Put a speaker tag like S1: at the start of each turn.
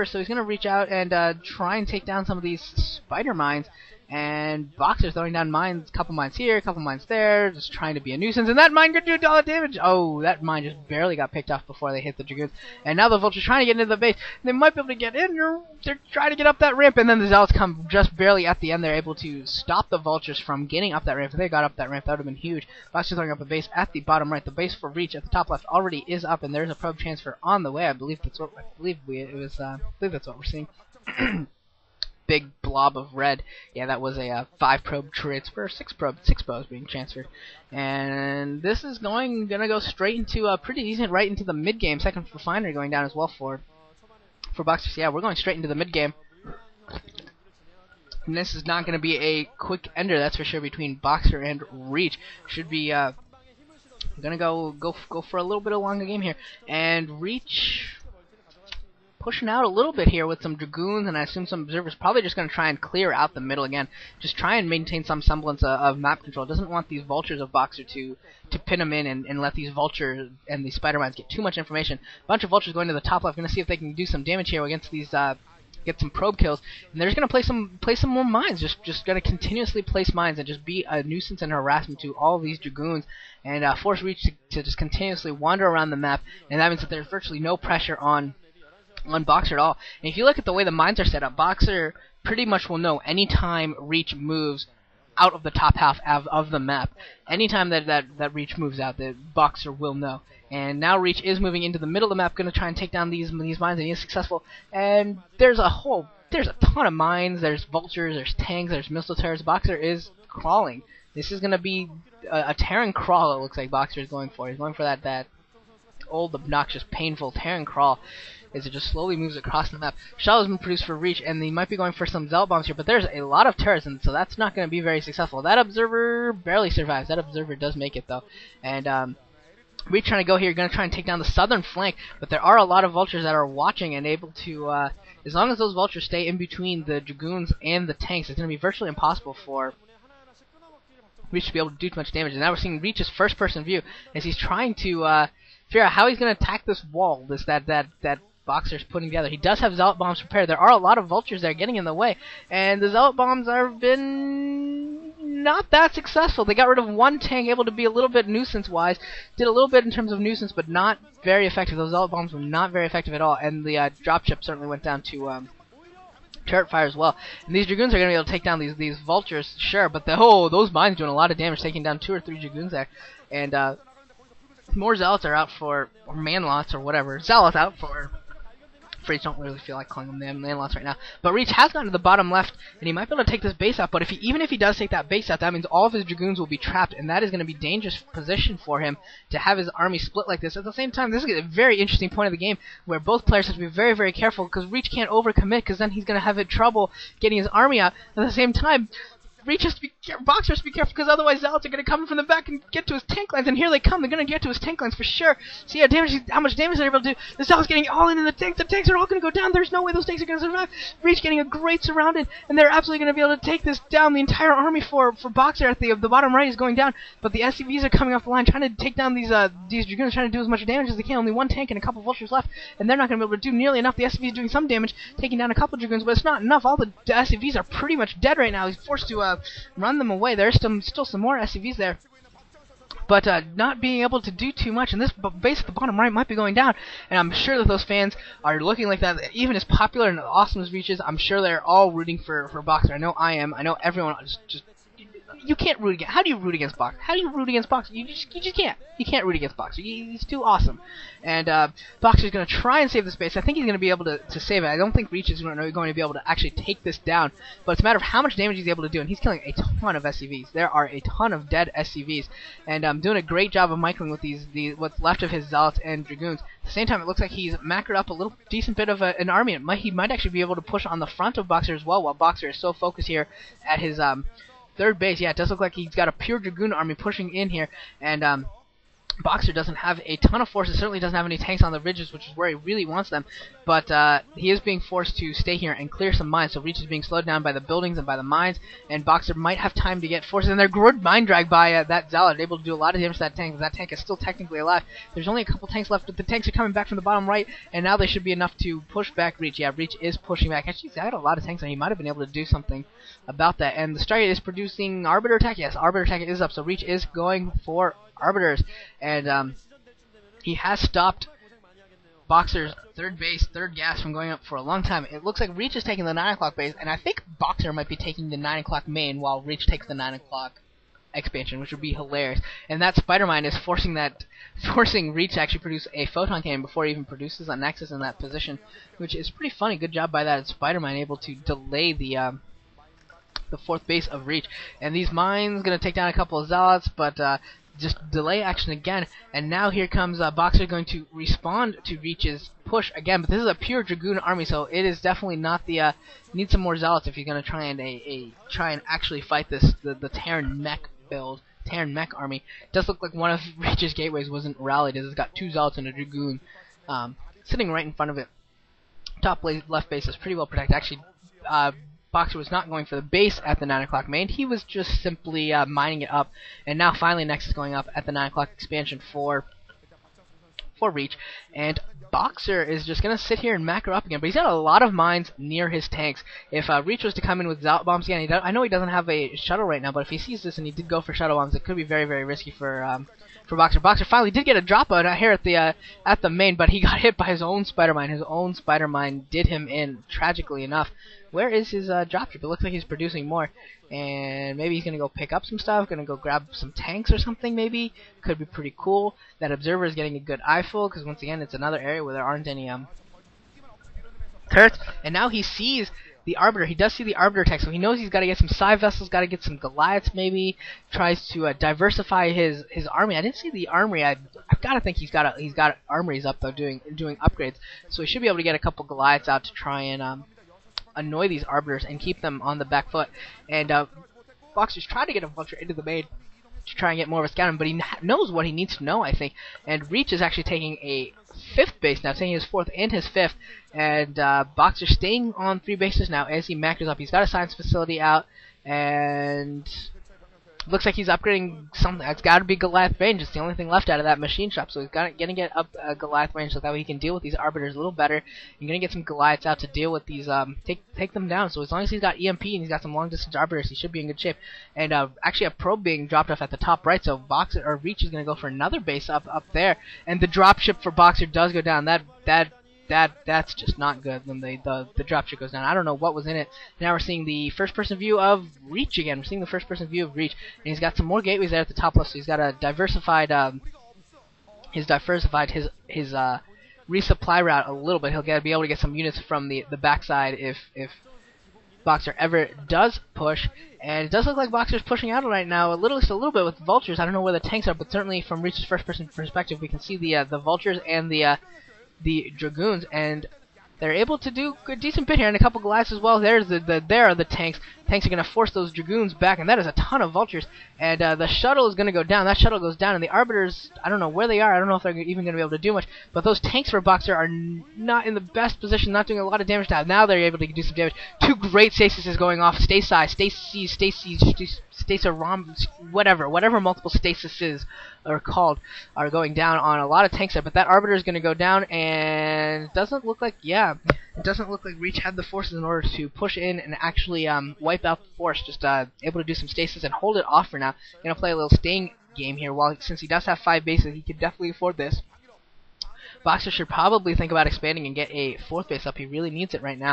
S1: So he's going to reach out and try and take down some of these spider mines. And Boxer throwing down mines, couple mines here, couple mines there, just trying to be a nuisance. And that mine could do a lot of damage. Oh, that mine just barely got picked off before they hit the Dragoons. And now the Vulture's trying to get into the base. They might be able to get in. They're trying to get up that ramp. And then the Zealots come just barely at the end. They're able to stop the Vultures from getting up that ramp. If they got up that ramp, that would have been huge. Boxer throwing up a base at the bottom right. The base for Reach at the top left already is up. And there's a probe transfer on the way. I believe that's what we're seeing. Big blob of red. Yeah, that was a 5 probe transfer, 6 probes being transferred. And this is gonna go straight into pretty decent right into the mid game. Second refinery going down as well for Boxers. Yeah, we're going straight into the mid game. And this is not going to be a quick ender, that's for sure, between Boxer and Reach. Should be gonna go for a little bit of a longer game here. And Reach pushing out a little bit here with some Dragoons, and I assume some Observers. Probably just going to try and clear out the middle again. Just try and maintain some semblance of map control. Doesn't want these Vultures of Boxer to pin them in and let these Vultures and these Spider Mines get too much information. A bunch of Vultures going to the top left. Going to see if they can do some damage here against these, get some probe kills. And they're just going to play some more mines. Just going to continuously place mines and just be a nuisance and harassment to all these Dragoons. And force Reach to just continuously wander around the map. And that means that there's virtually no pressure on Boxer at all. And if you look at the way the mines are set up, Boxer pretty much will know anytime Reach moves out of the top half of the map. Anytime that Reach moves out, the Boxer will know. And now Reach is moving into the middle of the map, going to try and take down these mines, and he is successful. And there's a ton of mines. There's Vultures, there's tanks, there's missile turrets. Boxer is crawling. This is going to be a Terran crawl. It looks like Boxer is going for. He's going for that old, obnoxious, painful Terran crawl, as it just slowly moves across the map. Shell has been produced for Reach, and they might be going for some Zealot bombs here, but there's a lot of turrets, and so that's not going to be very successful. That Observer barely survives. That Observer does make it, though. And Reach trying to go here, going to try and take down the southern flank, but there are a lot of Vultures that are watching and able to, as long as those Vultures stay in between the Dragoons and the tanks, it's going to be virtually impossible for Reach to be able to do too much damage. And now we're seeing Reach's first-person view as he's trying to figure out how he's going to attack this wall, that Boxer's putting together. He does have Zealot bombs prepared. There are a lot of Vultures there getting in the way, and the Zealot bombs have been not that successful. They got rid of one tank, able to be a little bit nuisance-wise. Did a little bit in terms of nuisance, but not very effective. Those Zealot bombs were not very effective at all, and the dropship certainly went down to turret fire as well. And these Dragoons are going to be able to take down these Vultures, sure, but those mines doing a lot of damage, taking down 2 or 3 Dragoons there. And more Zealots are out for, or Manlots or whatever. Zealots out for Reach. Don't really feel like calling them Manlots right now. But Reach has gotten to the bottom left, and he might be able to take this base out. But even if he does take that base out, that means all of his Dragoons will be trapped, and that is going to be a dangerous position for him to have his army split like this. At the same time, this is a very interesting point of the game where both players have to be very, very careful, because Reach can't overcommit, because then he's going to have trouble getting his army out. At the same time, Reach has to be Boxer has to be careful, because otherwise Zealots are going to come from the back and get to his tank lines, and here they come. They're going to get to his tank lines for sure. See how much damage they're able to do. The Zealots getting all in the tanks. The tanks are all going to go down. There's no way those tanks are going to survive. Reach getting a great surrounded, and they're absolutely going to be able to take this down. The entire army for Boxer at the bottom right is going down, but the SCVs are coming off the line, trying to take down these Dragoons, trying to do as much damage as they can. Only one tank and a couple Vultures left, and they're not going to be able to do nearly enough. The SCVs doing some damage, taking down a couple Dragoons, but it's not enough. All the SCVs are pretty much dead right now. He's forced to run them away. There's still some more SCVs there, but not being able to do too much, and this base at the bottom right might be going down, and I'm sure that those fans are looking like that. Even as popular and awesome as Reach is, I'm sure they're all rooting for Boxer. I know I am. I know everyone just you can't root against. How do you root against Boxer? How do you root against Boxer? You just can't. You can't root against Boxer. He's too awesome. And Boxer's going to try and save the space. I think he's going to be able to save it. I don't think Reach is going to be able to actually take this down. But it's a matter of how much damage he's able to do. And he's killing a ton of SCVs. There are a ton of dead SCVs. And doing a great job of microing with what's left of his Zealots and Dragoons. At the same time, it looks like he's macroed up a little decent bit of an army. He might actually be able to push on the front of Boxer as well, while Boxer is so focused here at his third base. Yeah, it does look like he's got a pure Dragoon army pushing in here, and Boxer doesn't have a ton of forces, certainly doesn't have any tanks on the ridges, which is where he really wants them, but he is being forced to stay here and clear some mines, so Reach is being slowed down by the buildings and by the mines, and Boxer might have time to get forces, and they're good mine drag by that Zealot, able to do a lot of damage to that tank, but that tank is still technically alive. There's only a couple tanks left, but the tanks are coming back from the bottom right, and now they should be enough to push back Reach. Yeah, Reach is pushing back. Actually, he's got a lot of tanks, and he might have been able to do something about that, and the Stargate is producing Arbiter attack. Yes, Arbiter attack is up, so Reach is going for Arbiters, and he has stopped Boxer's third base, third gas from going up for a long time. It looks like Reach is taking the 9 o'clock base, and I think Boxer might be taking the 9 o'clock main while Reach takes the 9 o'clock expansion, which would be hilarious. And that Spider Mine is forcing Reach to actually produce a photon cannon before he even produces a Nexus in that position, which is pretty funny. Good job by that Spider Mine, able to delay the fourth base of Reach. And these mines gonna take down a couple of Zealots, but just delay action again, and now here comes Boxer going to respond to Reach's push again, but this is a pure Dragoon army, so it is definitely not the, need some more Zealots if you're going to try and actually fight the Terran mech build, Terran mech army. It does look like one of Reach's gateways wasn't rallied, as it's got 2 Zealots and a Dragoon, sitting right in front of it. Top left base is pretty well protected. Actually, Boxer was not going for the base at the 9 o'clock main. He was just simply mining it up. And now finally Nexus going up at the 9 o'clock expansion for Reach. And Boxer is just going to sit here and macro up again. But he's got a lot of mines near his tanks. If Reach was to come in with Zealot bombs again, I know he doesn't have a shuttle right now, but if he sees this and he did go for shuttle bombs, it could be very, very risky for Boxer. Boxer finally did get a drop out here at the main, but he got hit by his own Spider Mine. His own Spider Mine did him in, tragically enough. Where is his dropship? It looks like he's producing more, and maybe he's gonna go pick up some stuff. Gonna go grab some tanks or something. Maybe could be pretty cool. That observer is getting a good eyeful because once again it's another area where there aren't any turrets. And now he sees the Arbiter. He does see the Arbiter attack, so he knows he's got to get some Psy vessels, got to get some Goliaths maybe. Tries to diversify his army. I didn't see the armory. I've got to think he's got armories up though, doing upgrades. So he should be able to get a couple Goliaths out to try and annoy these Arbiters and keep them on the back foot. And Boxer's trying to get a Vulture into the main to try and get more of a scouting, but he knows what he needs to know, I think. And Reach is actually taking a 5th base now, taking his 4th and his 5th, and Boxer's staying on 3 bases now as he macros up. He's got a science facility out, and looks like he's upgrading something. It's got to be Goliath range. It's the only thing left out of that machine shop, so he's gonna get up Goliath range so that way he can deal with these Arbiters a little better. You're gonna get some Goliaths out to deal with these, take them down. So as long as he's got EMP and he's got some long distance Arbiters, he should be in good shape. And actually a probe being dropped off at the top right, so Boxer or Reach is gonna go for another base up there, and the dropship for Boxer does go down. That's just not good when the dropship goes down. I don't know what was in it. Now we're seeing the first-person view of Reach again. We're seeing the first-person view of Reach, and he's got some more gateways there at the top left. So he's got a diversified, his resupply route a little bit. He'll be able to get some units from the backside if Boxer ever does push. And it does look like Boxer's pushing out right now, just a little bit with Vultures. I don't know where the tanks are, but certainly from Reach's first-person perspective, we can see the Vultures and the Dragoons, and they're able to do a decent bit here, and a couple Goliaths as well. There are the tanks. Tanks are going to force those Dragoons back, and that is a ton of Vultures. And the shuttle is going to go down. That shuttle goes down, and the Arbiters, I don't know where they are. I don't know if they're even going to be able to do much. But those tanks for Boxer are not in the best position, not doing a lot of damage now. Now they're able to do some damage. 2 great stasis going off. Whatever multiple stasises are called, are going down on a lot of tanks there. But that Arbiter is going to go down, and it doesn't look like, Reach had the forces in order to push in and actually wipe out the force. Just able to do some stasis and hold it off for now. Gonna play a little staying game here. Since he does have 5 bases, he can definitely afford this. Boxer should probably think about expanding and get a 4th base up. He really needs it right now.